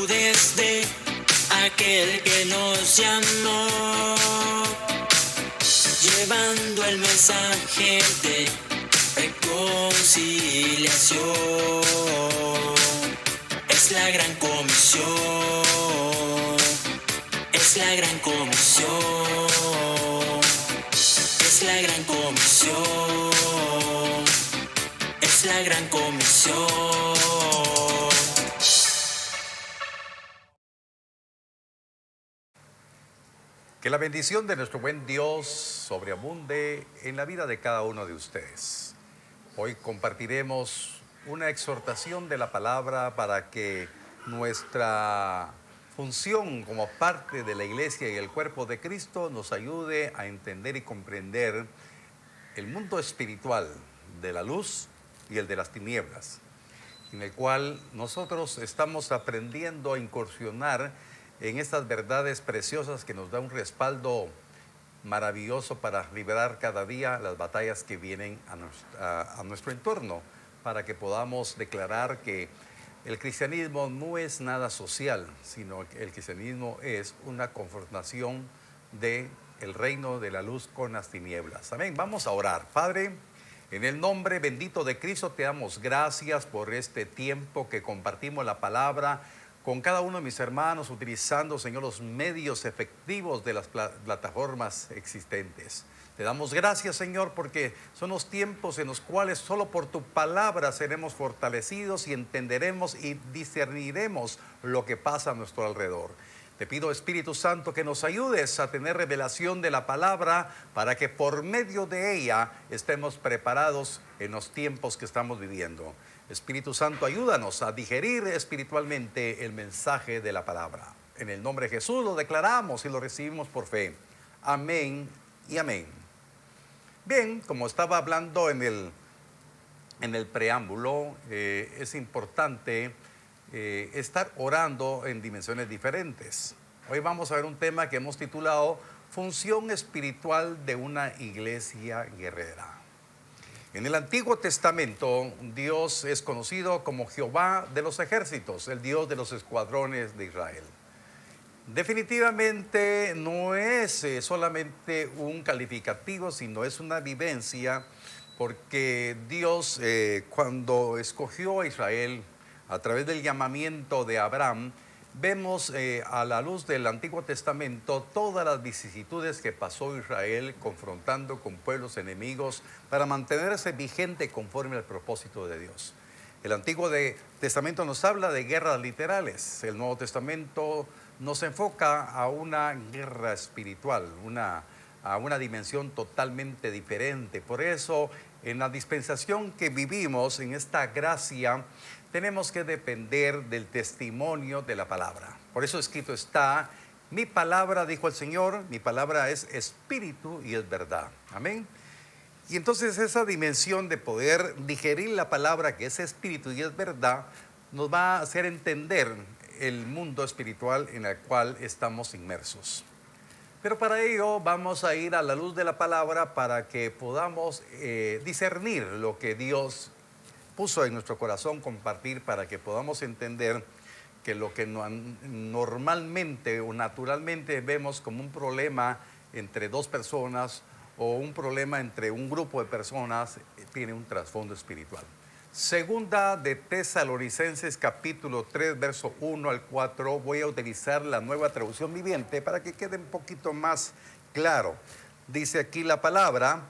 desde aquel que nos llamó, llevando el mensaje de reconciliación. Es la gran comisión, es la gran comisión, es la gran comisión, es la gran comisión. Que la bendición de nuestro buen Dios sobreabunde en la vida de cada uno de ustedes. Hoy compartiremos una exhortación de la palabra para que nuestra función como parte de la iglesia y el cuerpo de Cristo nos ayude a entender y comprender el mundo espiritual de la luz y el de las tinieblas, en el cual nosotros estamos aprendiendo a incursionar en estas verdades preciosas que nos da un respaldo maravilloso para liberar cada día las batallas que vienen a nuestro entorno, para que podamos declarar que el cristianismo no es nada social, sino que el cristianismo es una confrontación del reino de la luz con las tinieblas. Amén. Vamos a orar. Padre, en el nombre bendito de Cristo te damos gracias por este tiempo que compartimos la palabra con cada uno de mis hermanos, utilizando, Señor, los medios efectivos de las plataformas existentes. Te damos gracias, Señor, porque son los tiempos en los cuales solo por tu palabra seremos fortalecidos y entenderemos y discerniremos lo que pasa a nuestro alrededor. Te pido, Espíritu Santo, que nos ayudes a tener revelación de la palabra para que por medio de ella estemos preparados en los tiempos que estamos viviendo. Espíritu Santo, ayúdanos a digerir espiritualmente el mensaje de la palabra. En el nombre de Jesús lo declaramos y lo recibimos por fe. Amén y amén. Bien, como estaba hablando en el preámbulo, es importante estar orando en dimensiones diferentes. Hoy vamos a ver un tema que hemos titulado Función espiritual de una iglesia guerrera. En el Antiguo Testamento, Dios es conocido como Jehová de los ejércitos, el Dios de los escuadrones de Israel. Definitivamente no es solamente un calificativo, sino es una vivencia, porque Dios, cuando escogió a Israel a través del llamamiento de Abraham, vemos a la luz del Antiguo Testamento todas las vicisitudes que pasó Israel confrontando con pueblos enemigos para mantenerse vigente conforme al propósito de Dios. El Antiguo Testamento nos habla de guerras literales. El Nuevo Testamento nos enfoca a una guerra espiritual, a una dimensión totalmente diferente. Por eso, en la dispensación que vivimos, en esta gracia, tenemos que depender del testimonio de la palabra. Por eso escrito está, mi palabra, dijo el Señor, mi palabra es espíritu y es verdad. Amén. Y entonces esa dimensión de poder digerir la palabra que es espíritu y es verdad, nos va a hacer entender el mundo espiritual en el cual estamos inmersos. Pero para ello vamos a ir a la luz de la palabra para que podamos discernir lo que Dios puso en nuestro corazón compartir, para que podamos entender que lo que normalmente o naturalmente vemos como un problema entre dos personas o un problema entre un grupo de personas tiene un trasfondo espiritual. Segunda de Tesalonicenses capítulo 3 verso 1 al 4, voy a utilizar la Nueva Traducción Viviente para que quede un poquito más claro. Dice aquí la palabra: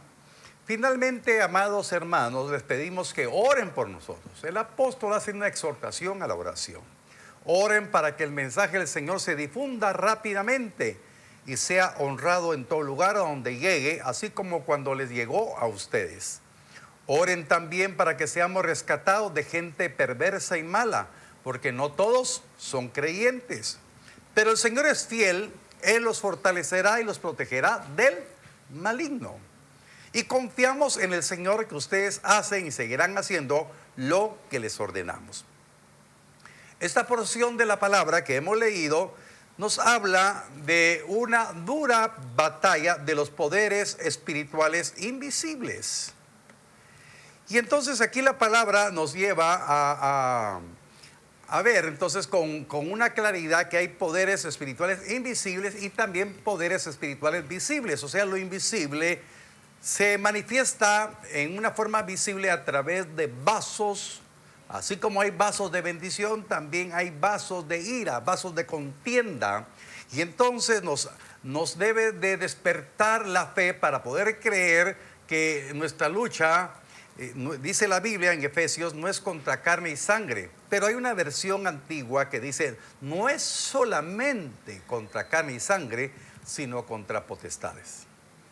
finalmente, amados hermanos, les pedimos que oren por nosotros. El apóstol hace una exhortación a la oración. Oren para que el mensaje del Señor se difunda rápidamente y sea honrado en todo lugar a donde llegue, así como cuando les llegó a ustedes. Oren también para que seamos rescatados de gente perversa y mala, porque no todos son creyentes. Pero el Señor es fiel, Él los fortalecerá y los protegerá del maligno. Y confiamos en el Señor que ustedes hacen y seguirán haciendo lo que les ordenamos. Esta porción de la palabra que hemos leído nos habla de una dura batalla de los poderes espirituales invisibles. Y entonces aquí la palabra nos lleva a ver entonces con una claridad que hay poderes espirituales invisibles y también poderes espirituales visibles. O sea, lo invisible se manifiesta en una forma visible a través de vasos. Así como hay vasos de bendición, también hay vasos de ira, vasos de contienda. Y entonces nos debe de despertar la fe para poder creer que nuestra lucha, dice la Biblia en Efesios, no es contra carne y sangre. Pero hay una versión antigua que dice, no es solamente contra carne y sangre, sino contra potestades,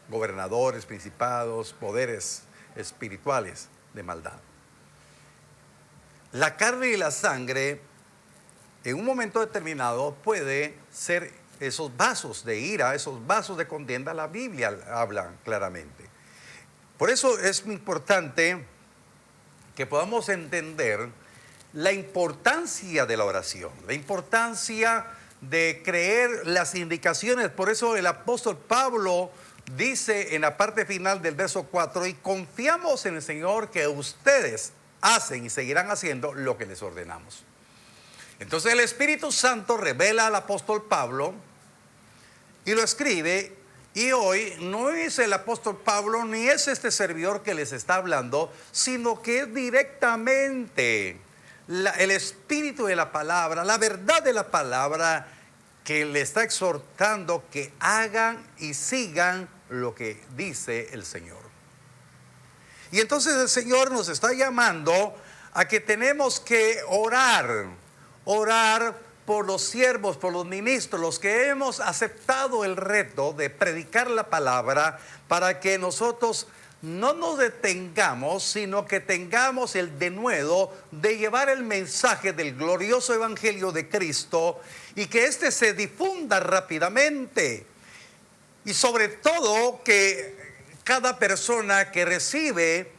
gobernadores, principados, poderes espirituales de maldad. La carne y la sangre, en un momento determinado, puede ser esos vasos de ira, esos vasos de contienda. La Biblia habla claramente. Por eso es importante que podamos entender la importancia de la oración, la importancia de creer las indicaciones. Por eso el apóstol Pablo dice en la parte final del verso 4, y confiamos en el Señor que ustedes hacen y seguirán haciendo lo que les ordenamos. Entonces el Espíritu Santo revela al apóstol Pablo y lo escribe, y hoy no es el apóstol Pablo ni es este servidor que les está hablando, sino que es directamente el espíritu de la palabra, la verdad de la palabra, que le está exhortando que hagan y sigan lo que dice el Señor. Y entonces el Señor nos está llamando a que tenemos que orar por los siervos, por los ministros, los que hemos aceptado el reto de predicar la palabra, para que nosotros no nos detengamos, sino que tengamos el denuedo de llevar el mensaje del glorioso evangelio de Cristo y que éste se difunda rápidamente. Y sobre todo que cada persona que recibe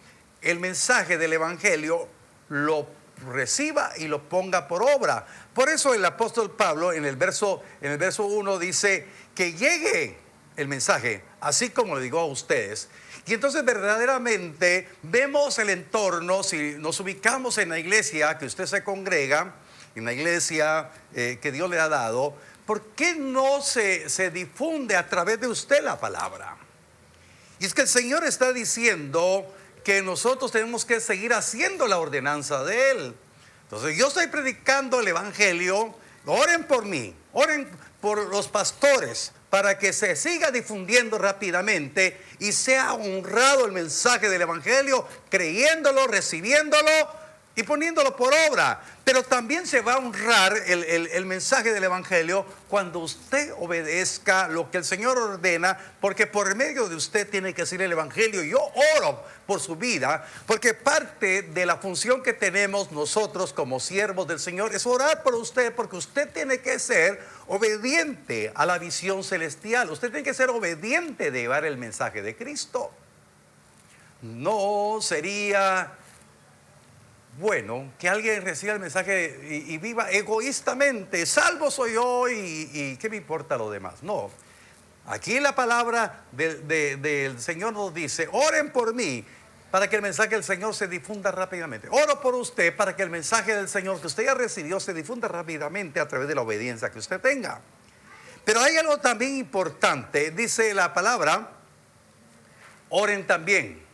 el mensaje del evangelio lo reciba y lo ponga por obra. Por eso el apóstol Pablo en el verso 1 dice que llegue el mensaje, así como le digo a ustedes. Y entonces verdaderamente vemos el entorno. Si nos ubicamos en la iglesia que usted se congrega, en la iglesia que Dios le ha dado, ¿por qué no se difunde a través de usted la palabra? Y es que el Señor está diciendo que nosotros tenemos que seguir haciendo la ordenanza de Él. Entonces yo estoy predicando el evangelio. Oren por mí, oren por los pastores, para que se siga difundiendo rápidamente y sea honrado el mensaje del evangelio, creyéndolo, recibiéndolo y poniéndolo por obra. Pero también se va a honrar el mensaje del evangelio cuando usted obedezca lo que el Señor ordena, porque por medio de usted tiene que decir el evangelio. Yo oro por su vida, porque parte de la función que tenemos nosotros como siervos del Señor es orar por usted, porque usted tiene que ser obediente a la visión celestial. Usted tiene que ser obediente de llevar el mensaje de Cristo. No sería bueno que alguien reciba el mensaje y viva egoístamente. Salvo soy yo y ¿qué me importa lo demás? No. Aquí la palabra del Señor nos dice: oren por mí para que el mensaje del Señor se difunda rápidamente. Oro por usted para que el mensaje del Señor que usted ya recibió se difunda rápidamente a través de la obediencia que usted tenga. Pero hay algo también importante. Dice la palabra: oren también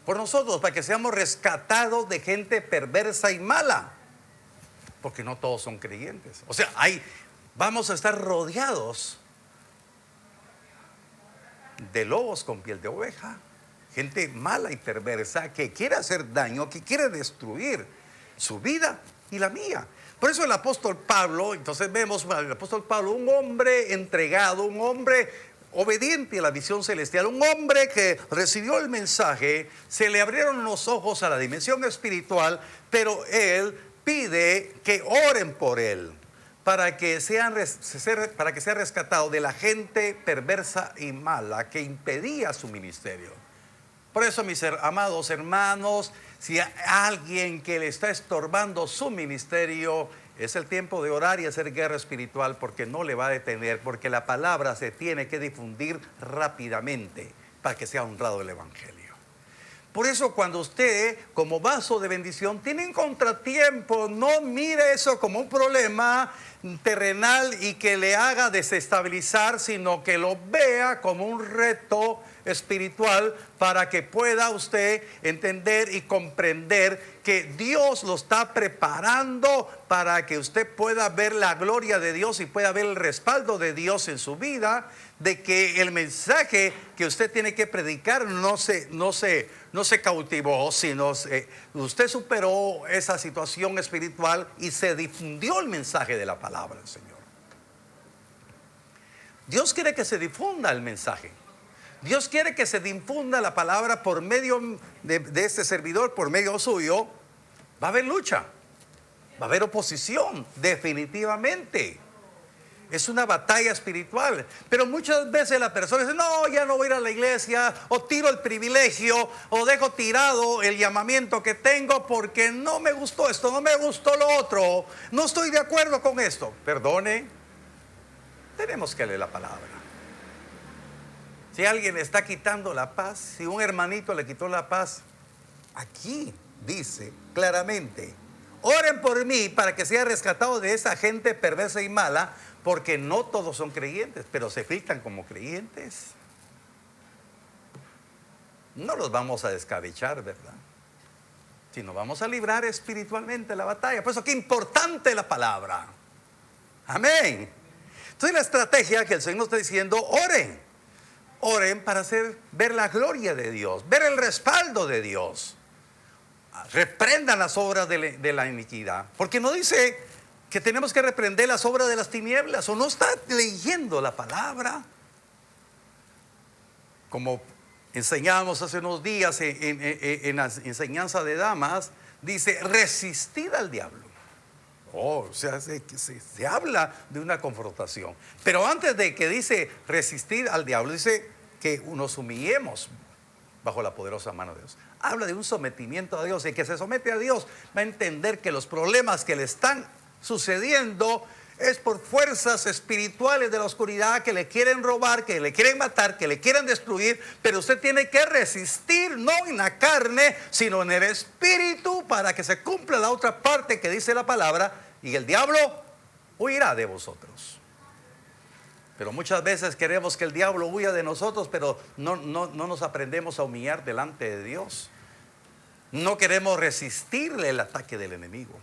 por nosotros, para que seamos rescatados de gente perversa y mala, porque no todos son creyentes. O sea, vamos a estar rodeados de lobos con piel de oveja, gente mala y perversa que quiere hacer daño, que quiere destruir su vida y la mía. Por eso el apóstol Pablo, entonces vemos al apóstol Pablo, un hombre entregado, un hombre obediente a la visión celestial, un hombre que recibió el mensaje, se le abrieron los ojos a la dimensión espiritual, pero él pide que oren por él para que sea rescatado de la gente perversa y mala que impedía su ministerio. Por eso, mis amados hermanos, si hay alguien que le está estorbando su ministerio, es el tiempo de orar y hacer guerra espiritual, porque no le va a detener, porque la palabra se tiene que difundir rápidamente para que sea honrado el evangelio. Por eso cuando usted, como vaso de bendición, tiene un contratiempo, no mire eso como un problema terrenal y que le haga desestabilizar, sino que lo vea como un reto espiritual para que pueda usted entender y comprender que Dios lo está preparando para que usted pueda ver la gloria de Dios y pueda ver el respaldo de Dios en su vida, de que el mensaje que usted tiene que predicar no se cautivó, sino usted superó esa situación espiritual y se difundió el mensaje de la palabra del Señor. Dios quiere que se difunda el mensaje. Dios quiere que se difunda la palabra por medio de este servidor, por medio suyo. Va a haber lucha, va a haber oposición, definitivamente. Es una batalla espiritual. Pero muchas veces la persona dice, no, ya no voy a ir a la iglesia, o tiro el privilegio, o dejo tirado el llamamiento que tengo porque no me gustó esto, no me gustó lo otro, no estoy de acuerdo con esto. Perdone, tenemos que leer la palabra. Si alguien está quitando la paz, si un hermanito le quitó la paz, aquí dice claramente, oren por mí para que sea rescatado de esa gente perversa y mala, porque no todos son creyentes, pero se filtran como creyentes. No los vamos a descabechar, ¿verdad? Sino vamos a librar espiritualmente la batalla. Por eso qué importante la palabra. Amén. Entonces la estrategia que el Señor nos está diciendo, oren. Oren para ver la gloria de Dios, ver el respaldo de Dios. Reprendan las obras de la iniquidad. Porque no dice que tenemos que reprender las obras de las tinieblas, o no está leyendo la palabra. Como enseñamos hace unos días en la enseñanza de damas, dice resistir al diablo. O sea, se habla de una confrontación. Pero antes de que dice resistir al diablo, dice que nos humillemos bajo la poderosa mano de Dios. Habla de un sometimiento a Dios. Y que se somete a Dios va a entender que los problemas que le están sucediendo es por fuerzas espirituales de la oscuridad que le quieren robar, que le quieren matar, que le quieren destruir. Pero usted tiene que resistir, no en la carne, sino en el espíritu, para que se cumpla la otra parte que dice la palabra, y el diablo huirá de vosotros. Pero muchas veces queremos que el diablo huya de nosotros, pero no nos aprendemos a humillar delante de Dios. No queremos resistirle el ataque del enemigo.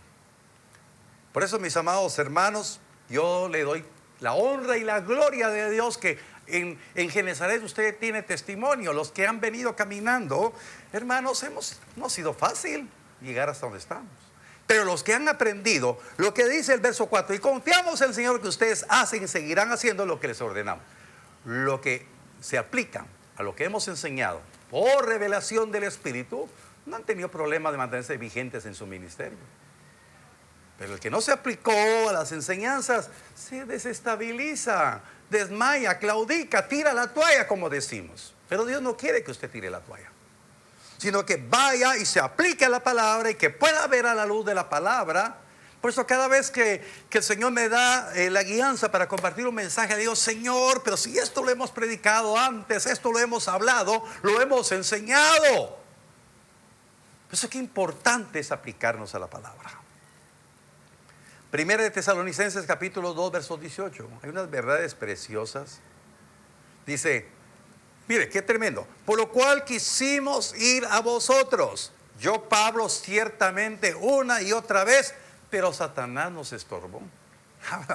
Por eso, mis amados hermanos, yo le doy la honra y la gloria de Dios que en Genezaret usted tiene testimonio. Los que han venido caminando, hermanos, no ha sido fácil llegar hasta donde estamos. Pero los que han aprendido lo que dice el verso 4, y confiamos en el Señor que ustedes hacen y seguirán haciendo lo que les ordenamos. Lo que se aplica a lo que hemos enseñado por revelación del Espíritu, no han tenido problema de mantenerse vigentes en su ministerio. Pero el que no se aplicó a las enseñanzas se desestabiliza, desmaya, claudica, tira la toalla, como decimos. Pero Dios no quiere que usted tire la toalla, sino que vaya y se aplique a la palabra y que pueda ver a la luz de la palabra. Por eso cada vez que el Señor me da la guianza para compartir un mensaje, digo, Señor, pero si esto lo hemos predicado antes, esto lo hemos hablado, lo hemos enseñado. Por eso qué importante es aplicarnos a la palabra. Primera de Tesalonicenses capítulo 2 verso 18. Hay unas verdades preciosas. Dice, mire, qué tremendo. Por lo cual quisimos ir a vosotros. Yo, Pablo, ciertamente una y otra vez, pero Satanás nos estorbó.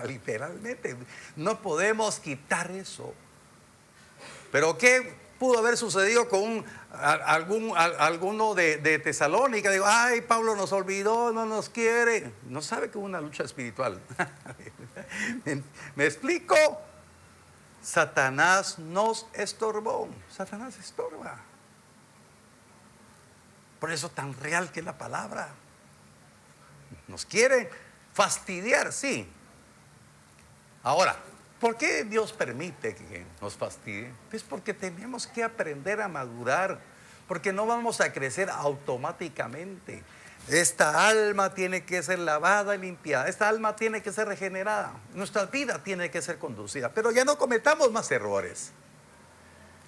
Literalmente, no podemos quitar eso. Pero ¿qué pudo haber sucedido con alguno de Tesalónica? Digo, ay, Pablo nos olvidó, no nos quiere. No sabe que hubo una lucha espiritual. ¿Me explico? Satanás nos estorbó. Satanás estorba. Por eso tan real que es la palabra. Nos quiere fastidiar, sí. Ahora, ¿por qué Dios permite que nos fastidie? Pues porque tenemos que aprender a madurar, porque no vamos a crecer automáticamente. Esta alma tiene que ser lavada y limpiada. Esta alma tiene que ser regenerada. Nuestra vida tiene que ser conducida. Pero ya no cometamos más errores.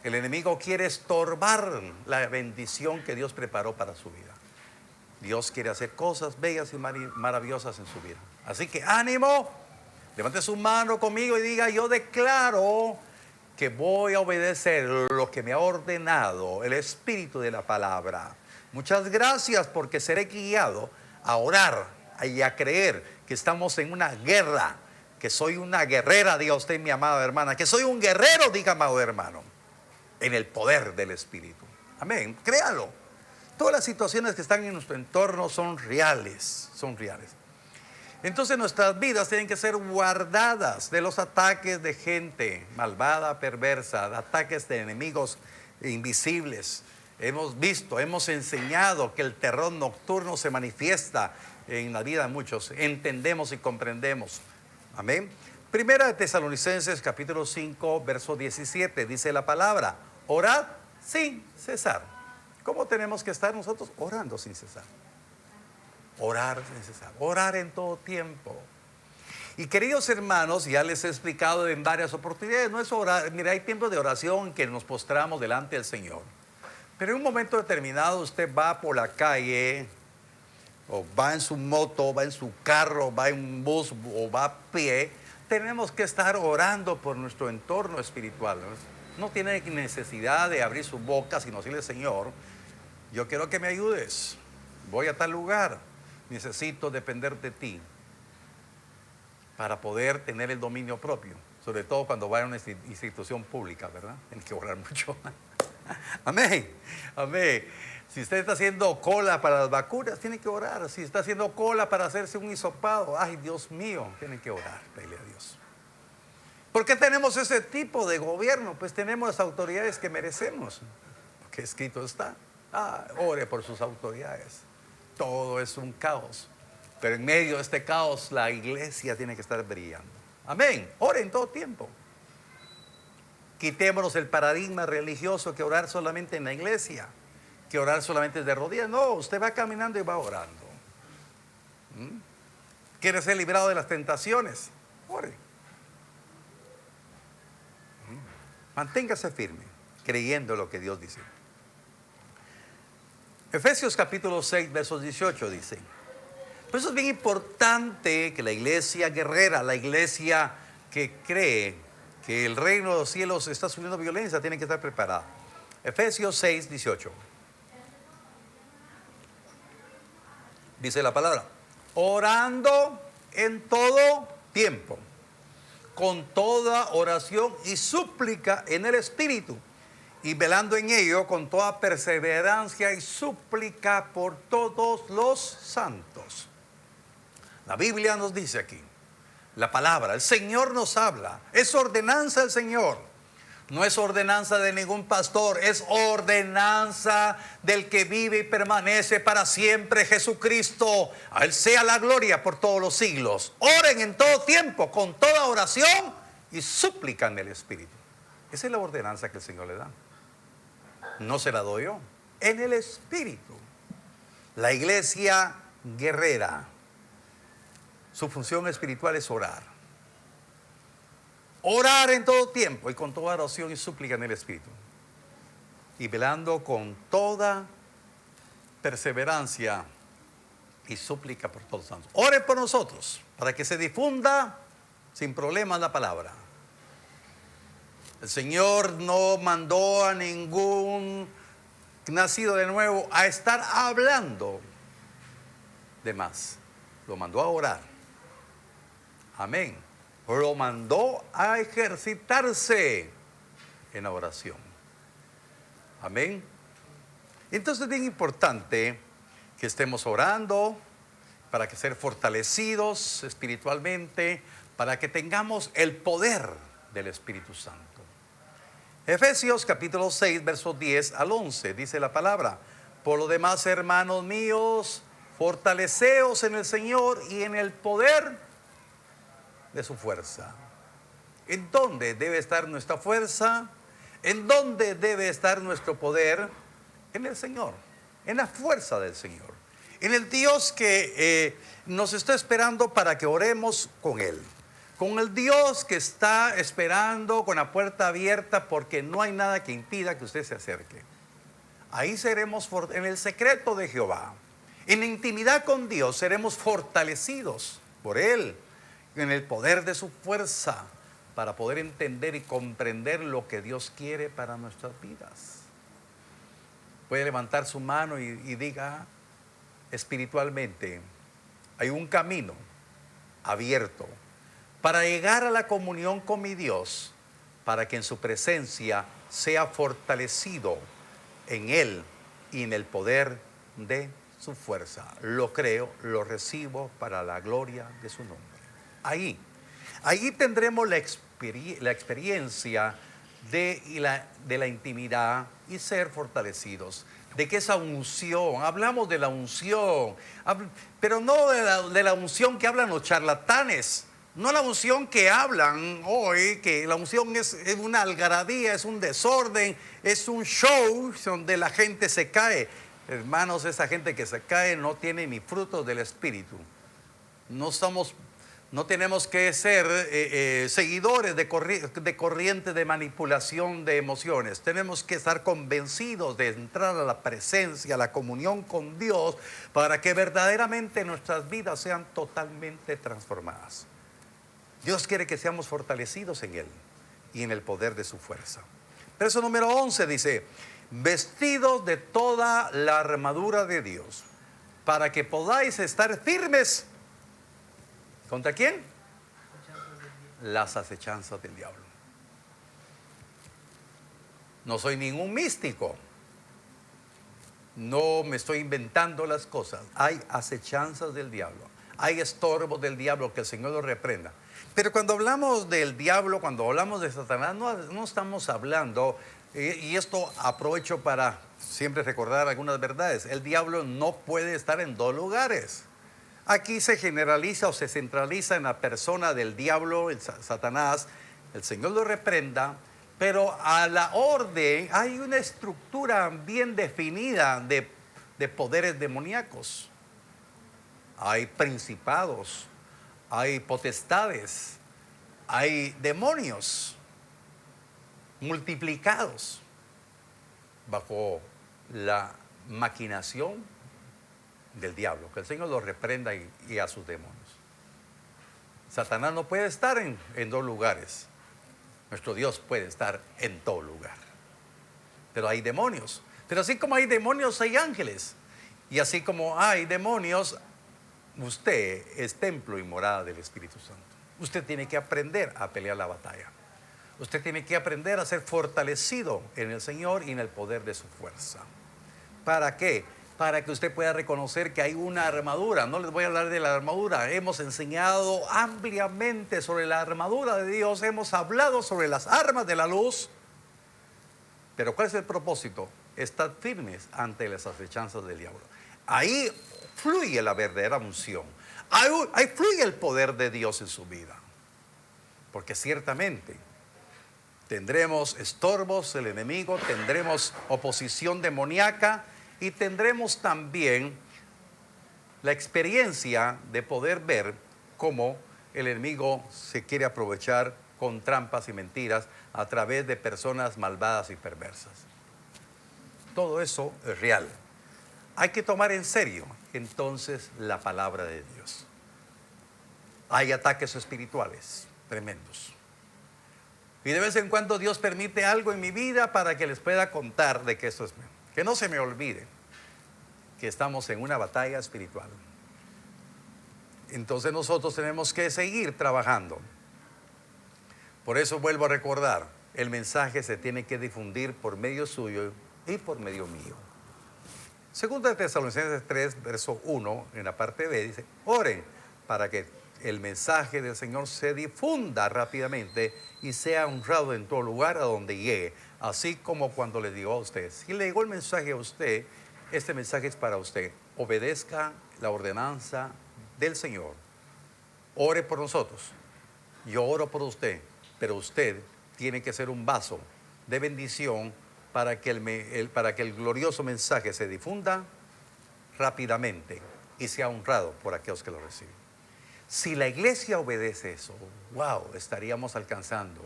El enemigo quiere estorbar la bendición que Dios preparó para su vida. Dios quiere hacer cosas bellas y maravillosas en su vida. Así que ánimo, levante su mano conmigo y diga: yo declaro que voy a obedecer lo que me ha ordenado el Espíritu de la palabra. Muchas gracias, porque seré guiado a orar y a creer que estamos en una guerra, que soy una guerrera, diga usted, mi amada hermana, que soy un guerrero, diga, amado hermano, en el poder del Espíritu. Amén, créalo. Todas las situaciones que están en nuestro entorno son reales, son reales. Entonces nuestras vidas tienen que ser guardadas de los ataques de gente malvada, perversa, de ataques de enemigos invisibles. Hemos visto, hemos enseñado que el terror nocturno se manifiesta en la vida de muchos. Entendemos y comprendemos. Amén. Primera de Tesalonicenses capítulo 5 verso 17 dice la palabra: orad sin cesar. ¿Cómo tenemos que estar nosotros? Orando sin cesar. Orar sin cesar, orar en todo tiempo. Y queridos hermanos, ya les he explicado en varias oportunidades, no es orar. Mira, hay tiempos de oración que nos postramos delante del Señor. Pero en un momento determinado usted va por la calle, o va en su moto, va en su carro, va en un bus o va a pie. Tenemos que estar orando por nuestro entorno espiritual. No tiene necesidad de abrir su boca, sino decirle: Señor, yo quiero que me ayudes. Voy a tal lugar. Necesito depender de ti para poder tener el dominio propio. Sobre todo cuando va a una institución pública, ¿verdad? Tiene que orar mucho. Amén, amén. Si usted está haciendo cola para las vacunas, tiene que orar. Si está haciendo cola para hacerse un hisopado, ay, Dios mío, tiene que orar, pedirle a Dios. ¿Por qué tenemos ese tipo de gobierno? Pues tenemos las autoridades que merecemos, porque escrito está: ore por sus autoridades. Todo es un caos, pero en medio de este caos la iglesia tiene que estar brillando. Amén. Ore en todo tiempo. Quitémonos el paradigma religioso que orar solamente en la iglesia, que orar solamente de rodillas. No, usted va caminando y va orando. ¿Quiere ser librado de las tentaciones? Ore. Manténgase firme, creyendo lo que Dios dice. Efesios capítulo 6, versos 18 dice: por eso es bien importante que la iglesia guerrera, la iglesia que cree que el reino de los cielos está sufriendo violencia, tiene que estar preparada. Efesios 6, 18. Dice la palabra: orando en todo tiempo, con toda oración y súplica en el Espíritu, y velando en ello con toda perseverancia y súplica por todos los santos. La Biblia nos dice aquí, la palabra, el Señor nos habla, es ordenanza del Señor. No es ordenanza de ningún pastor, es ordenanza del que vive y permanece para siempre, Jesucristo. A Él sea la gloria por todos los siglos. Oren en todo tiempo, con toda oración y súplica en el Espíritu. Esa es la ordenanza que el Señor le da. No se la doy yo. En el Espíritu. La iglesia guerrera, su función espiritual es orar. Orar en todo tiempo y con toda oración y súplica en el Espíritu. Y velando con toda perseverancia y súplica por todos los santos. Oren por nosotros para que se difunda sin problemas la palabra. El Señor no mandó a ningún nacido de nuevo a estar hablando de más. Lo mandó a orar. Amén. Lo mandó a ejercitarse en la oración. Amén. Entonces es bien importante que estemos orando para que ser fortalecidos espiritualmente, para que tengamos el poder del Espíritu Santo. Efesios capítulo 6, versos 10 al 11, dice la palabra: por lo demás, hermanos míos, fortaleceos en el Señor y en el poder de su fuerza. ¿En dónde debe estar nuestra fuerza? ¿En dónde debe estar nuestro poder? En el Señor, en la fuerza del Señor, en el Dios que nos está esperando para que oremos con Él. con el Dios que está esperando con la puerta abierta porque no hay nada que impida que usted se acerque. Ahí seremos en el secreto de Jehová. En la intimidad con Dios seremos fortalecidos por Él, en el poder de su fuerza, para poder entender y comprender lo que Dios quiere para nuestras vidas. Puede levantar su mano y diga espiritualmente, hay un camino abierto para llegar a la comunión con mi Dios, para que en su presencia sea fortalecido en Él y en el poder de su fuerza. Lo creo, lo recibo para la gloria de su nombre. Ahí tendremos la experiencia de la intimidad y ser fortalecidos. De que esa unción, hablamos de la unción, pero no de la unción que hablan los charlatanes. No la unción que hablan hoy, que la unción es una algarabía, es un desorden, es un show donde la gente se cae. Hermanos, esa gente que se cae no tiene ni frutos del Espíritu. No tenemos que ser seguidores de corriente de manipulación de emociones. Tenemos que estar convencidos de entrar a la presencia, a la comunión con Dios, para que verdaderamente nuestras vidas sean totalmente transformadas. Dios quiere que seamos fortalecidos en Él y en el poder de su fuerza. Verso número 11 dice, vestidos de toda la armadura de Dios, para que podáis estar firmes. ¿Contra quién? Las acechanzas del diablo. No soy ningún místico. No me estoy inventando las cosas. Hay acechanzas del diablo. Hay estorbos del diablo, que el Señor lo reprenda. Pero cuando hablamos del diablo, cuando hablamos de Satanás, no estamos hablando, y esto aprovecho para siempre recordar algunas verdades. El diablo no puede estar en dos lugares. Aquí se generaliza o se centraliza en la persona del diablo, el Satanás. El Señor lo reprenda, pero a la orden hay una estructura bien definida de poderes demoníacos. Hay principados, hay potestades, hay demonios multiplicados bajo la maquinación del diablo. Que el Señor los reprenda y a sus demonios. Satanás no puede estar en dos lugares. Nuestro Dios puede estar en todo lugar. Pero hay demonios. Pero así como hay demonios, hay ángeles. Y así como hay demonios, usted es templo y morada del Espíritu Santo. Usted tiene que aprender a pelear la batalla. Usted tiene que aprender a ser fortalecido en el Señor y en el poder de su fuerza. ¿Para qué? Para que usted pueda reconocer que hay una armadura. No les voy a hablar de la armadura. Hemos enseñado ampliamente sobre la armadura de Dios. Hemos hablado sobre las armas de la luz. Pero ¿cuál es el propósito? Estar firmes ante las acechanzas del diablo. Ahí fluye la verdadera unción. Ahí fluye el poder de Dios en su vida. Porque ciertamente tendremos estorbos del enemigo, tendremos oposición demoníaca y tendremos también la experiencia de poder ver cómo el enemigo se quiere aprovechar con trampas y mentiras a través de personas malvadas y perversas. Todo eso es real. Hay que tomar en serio entonces la palabra de Dios. Hay ataques espirituales tremendos. Y de vez en cuando Dios permite algo en mi vida para que les pueda contar de que esto es mío. Que no se me olvide que estamos en una batalla espiritual. Entonces nosotros tenemos que seguir trabajando. Por eso vuelvo a recordar, el mensaje se tiene que difundir por medio suyo y por medio mío. Segunda de Tesalonicenses 3, verso 1, en la parte B, dice, oren para que el mensaje del Señor se difunda rápidamente y sea honrado en todo lugar a donde llegue, así como cuando le digo a usted. Si le llegó el mensaje a usted, este mensaje es para usted. Obedezca la ordenanza del Señor. Ore por nosotros. Yo oro por usted, pero usted tiene que ser un vaso de bendición para que el glorioso mensaje se difunda rápidamente y sea honrado por aquellos que lo reciben. Si la iglesia obedece eso, wow, estaríamos alcanzando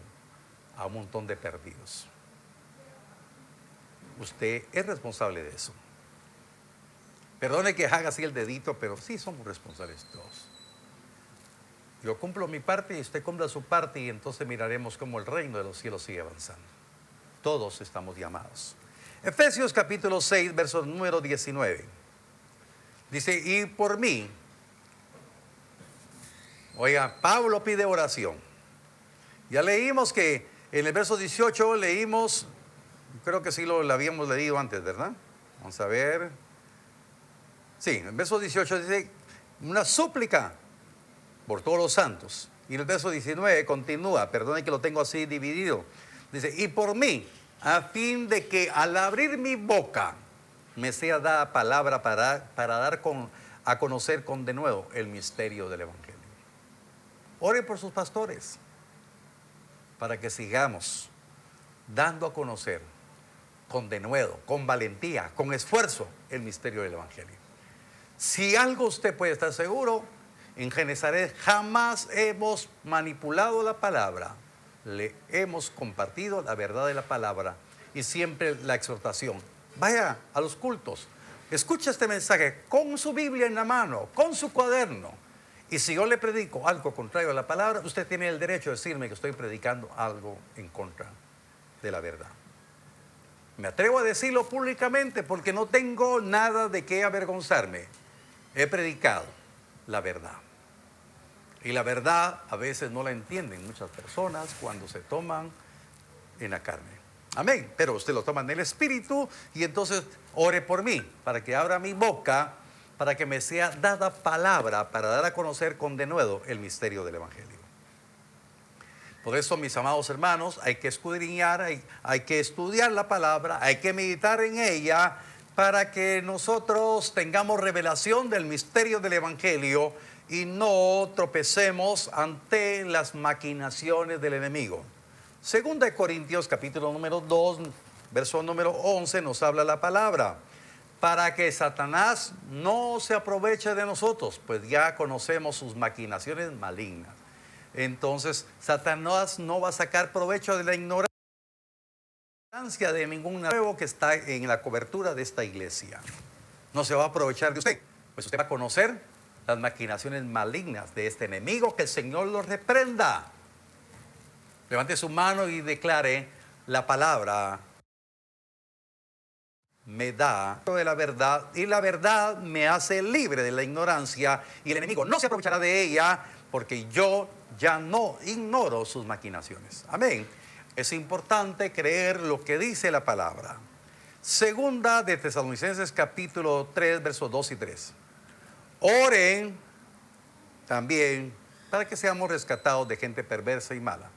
a un montón de perdidos. Usted es responsable de eso. Perdone que haga así el dedito, pero sí somos responsables todos. Yo cumplo mi parte y usted cumpla su parte, y entonces miraremos cómo el reino de los cielos sigue avanzando. Todos estamos llamados. Efesios capítulo 6, verso número 19. Dice, y por mí, oiga, Pablo pide oración. Ya leímos que en el verso 18 leímos, creo que sí lo habíamos leído antes, ¿verdad? Vamos a ver. Sí, en el verso 18 dice, una súplica por todos los santos. Y el verso 19 continúa, perdone que lo tengo así dividido. Dice, y por mí, a fin de que al abrir mi boca me sea dada palabra para dar a conocer con denuedo el misterio del Evangelio. Ore por sus pastores, para que sigamos dando a conocer con denuedo, con valentía, con esfuerzo, el misterio del Evangelio. Si algo usted puede estar seguro, en Genezaret jamás hemos manipulado la palabra, le hemos compartido la verdad de la palabra y siempre la exhortación. Vaya a los cultos, escuche este mensaje con su Biblia en la mano, con su cuaderno. Y si yo le predico algo contrario a la palabra, usted tiene el derecho de decirme que estoy predicando algo en contra de la verdad. Me atrevo a decirlo públicamente porque no tengo nada de qué avergonzarme. He predicado la verdad. Y la verdad a veces no la entienden muchas personas cuando se toman en la carne. Amén. Pero usted lo toma en el espíritu y entonces ore por mí para que abra mi boca, para que me sea dada palabra para dar a conocer con denuedo el misterio del Evangelio. Por eso, mis amados hermanos, hay que escudriñar, hay que estudiar la palabra, hay que meditar en ella para que nosotros tengamos revelación del misterio del Evangelio y no tropecemos ante las maquinaciones del enemigo. Segunda de Corintios, capítulo número 2, verso número 11, nos habla la palabra. Para que Satanás no se aproveche de nosotros, pues ya conocemos sus maquinaciones malignas. Entonces, Satanás no va a sacar provecho de la ignorancia de ningún nuevo que está en la cobertura de esta iglesia. No se va a aprovechar de usted, pues usted va a conocer las maquinaciones malignas de este enemigo. Que el Señor lo reprenda. Levante su mano y declare: la palabra me da de la verdad y la verdad me hace libre de la ignorancia, y el enemigo no se aprovechará de ella porque yo ya no ignoro sus maquinaciones. Amén. Es importante creer lo que dice la palabra. Segunda de Tesalonicenses capítulo 3, versos 2 y 3. Oren también para que seamos rescatados de gente perversa y mala,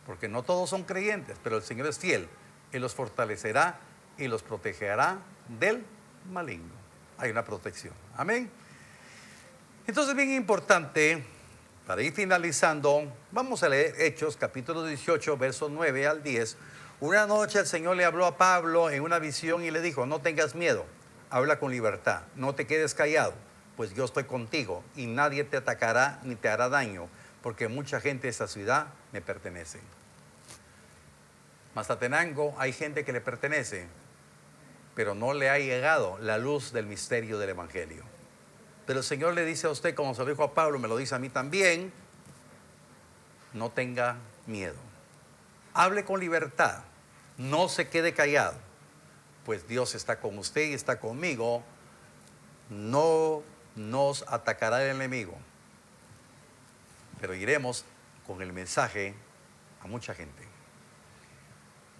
porque no todos son creyentes, pero el Señor es fiel. Él los fortalecerá y los protegerá del maligno. Hay una protección. Amén. Entonces, bien importante, para ir finalizando, vamos a leer Hechos capítulo 18, versos 9 al 10. Una noche el Señor le habló a Pablo en una visión y le dijo: no tengas miedo, habla con libertad, no te quedes callado, pues yo estoy contigo y nadie te atacará ni te hará daño, porque mucha gente de esta ciudad me pertenece. Mazatenango hay gente que le pertenece, pero no le ha llegado la luz del misterio del Evangelio. Pero el Señor le dice a usted, como se lo dijo a Pablo, me lo dice a mí también: no tenga miedo, hable con libertad, no se quede callado, pues Dios está con usted y está conmigo. No nos atacará el enemigo, pero iremos con el mensaje a mucha gente.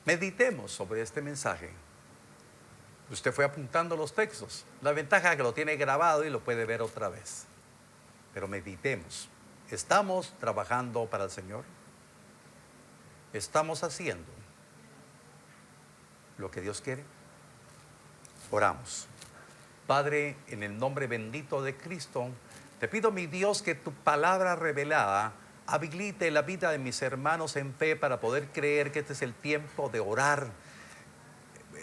Meditemos sobre este mensaje. Usted fue apuntando los textos. La ventaja es que lo tiene grabado y lo puede ver otra vez. Pero meditemos. ¿Estamos trabajando para el Señor? ¿Estamos haciendo lo que Dios quiere? Oramos. Padre, en el nombre bendito de Cristo, te pido, mi Dios, que tu palabra revelada habilite la vida de mis hermanos en fe para poder creer que este es el tiempo de orar.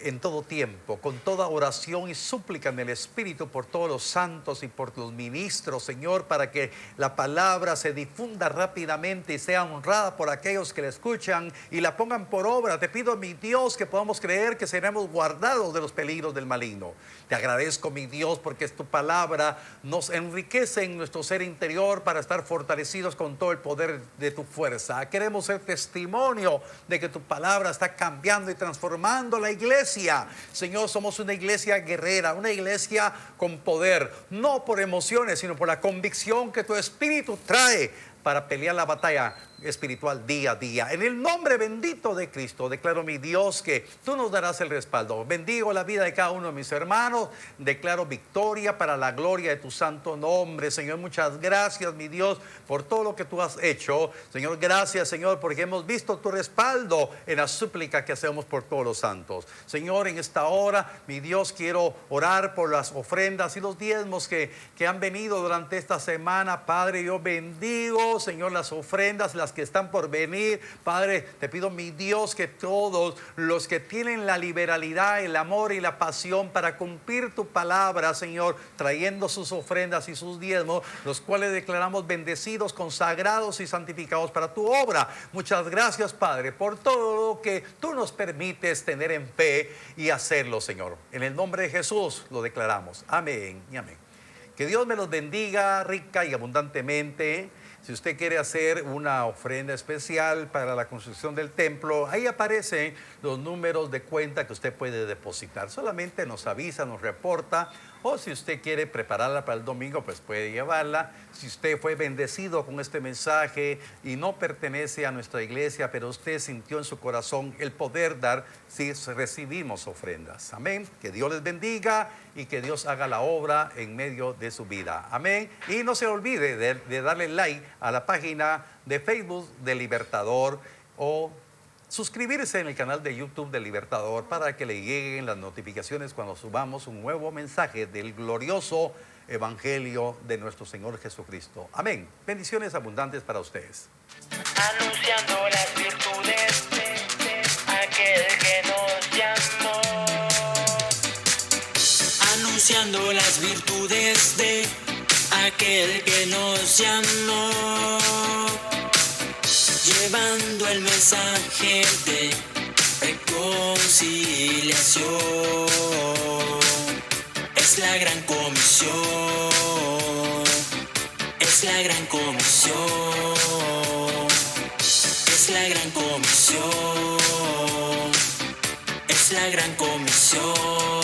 en todo tiempo, con toda oración y súplica en el Espíritu por todos los santos y por los ministros, Señor, para que la palabra se difunda rápidamente y sea honrada por aquellos que la escuchan y la pongan por obra. Te pido, mi Dios, que podamos creer que seremos guardados de los peligros del maligno. Te agradezco, mi Dios, porque tu palabra nos enriquece en nuestro ser interior para estar fortalecidos con todo el poder de tu fuerza. Queremos ser testimonio de que tu palabra está cambiando y transformando la iglesia. Señor, somos una iglesia guerrera, una iglesia con poder, no por emociones, sino por la convicción que tu Espíritu trae para pelear la batalla espiritual día a día. En el nombre bendito de Cristo, declaro, mi Dios, que tú nos darás el respaldo. Bendigo la vida de cada uno de mis hermanos. Declaro victoria para la gloria de tu santo nombre. Señor, muchas gracias, mi Dios, por todo lo que tú has hecho. Señor, gracias, Señor, porque hemos visto tu respaldo en la súplica que hacemos por todos los santos. Señor, en esta hora, mi Dios, quiero orar por las ofrendas y los diezmos que han venido durante esta semana. Padre, yo bendigo, Señor, las ofrendas, las que están por venir. Padre, te pido, mi Dios, que todos los que tienen la liberalidad, el amor y la pasión para cumplir tu palabra, Señor, trayendo sus ofrendas y sus diezmos, los cuales declaramos bendecidos, consagrados y santificados para tu obra. Muchas gracias, Padre, por todo lo que tú nos permites tener en fe y hacerlo, Señor. En el nombre de Jesús lo declaramos. Amén y amén. Que Dios me los bendiga rica y abundantemente. Si usted quiere hacer una ofrenda especial para la construcción del templo, ahí aparecen los números de cuenta que usted puede depositar. Solamente nos avisa, nos reporta, o si usted quiere prepararla para el domingo, pues puede llevarla. Si usted fue bendecido con este mensaje y no pertenece a nuestra iglesia, pero usted sintió en su corazón el poder dar, si recibimos ofrendas. Amén. Que Dios les bendiga y que Dios haga la obra en medio de su vida. Amén. Y no se olvide de darle like a la página de Facebook de Libertador o suscribirse en el canal de YouTube de Libertador para que le lleguen las notificaciones cuando subamos un nuevo mensaje del glorioso Evangelio de nuestro Señor Jesucristo. Amén. Bendiciones abundantes para ustedes. Anunciando las virtudes de aquel que nos llamó. Anunciando las virtudes de aquel que nos llamó. Llevando el mensaje de reconciliación. Es la gran comisión. Es la gran comisión. Es la gran comisión. Es la gran comisión.